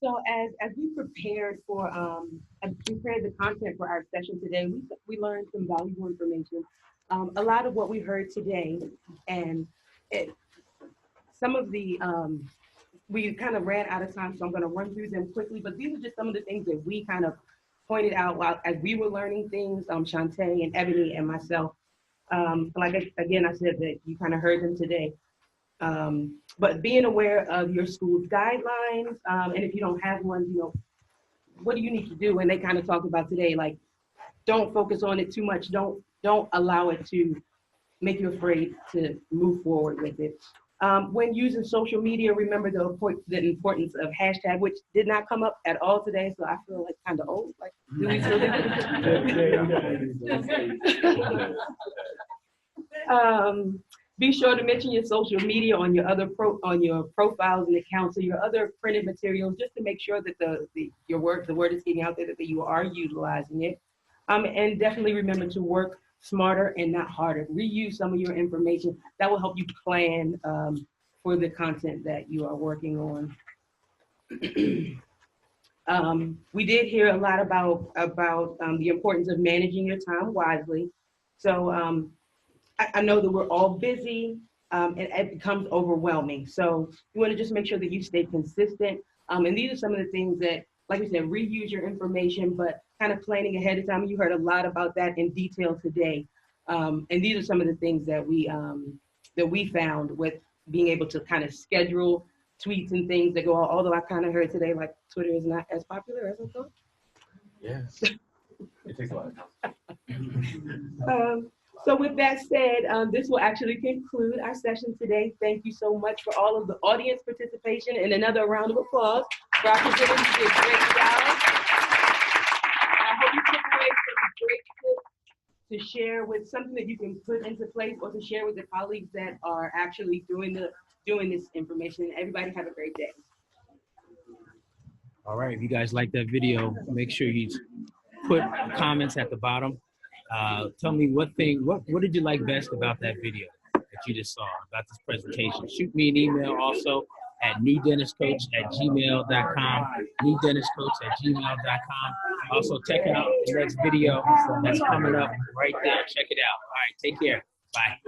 So as we prepared the content for our session today, we learned some valuable information. A lot of what we heard today, and some of the, we kind of ran out of time, so I'm going to run through them quickly, but these are just some of the things that we kind of pointed out as we were learning things, Shantae and Ebony and myself. Again, I said that you kind of heard them today. But being aware of your school's guidelines, and if you don't have one, what do you need to do? And they kind of talked about today, like, don't focus on it too much. Don't allow it to make you afraid to move forward with it. When using social media, remember the importance of hashtag, which did not come up at all today, so I feel like kind of old. Like, do we still do? Be sure to mention your social media on your other profiles and accounts, or your other printed materials, just to make sure that the word is getting out there, that you are utilizing it. And definitely remember to work smarter and not harder. Reuse some of your information. That will help you plan for the content that you are working on. We did hear a lot about the importance of managing your time wisely. So I know that we're all busy and it becomes overwhelming. So you want to just make sure that you stay consistent. And these are some of the things that, like we said, reuse your information, but kind of planning ahead of time. You heard a lot about that in detail today. And these are some of the things that we found with being able to kind of schedule tweets and things that go on. Although I kind of heard today, like, Twitter is not as popular as I thought. Yes, it takes a lot of time. So with that said, this will actually conclude our session today. Thank you so much for all of the audience participation, and another round of applause for our presenters who did a great job. I hope you took away some great tips to share with something that you can put into place, or to share with the colleagues that are actually doing this information. Everybody have a great day. All right, if you guys like that video, make sure you put comments at the bottom. Tell me what did you like best about that video that you just saw, about this presentation. Shoot me an email also at newdentistcoach@gmail.com, newdentistcoach@gmail.com. Also check out the next video that's coming up right there. Check it out. All right, take care. Bye.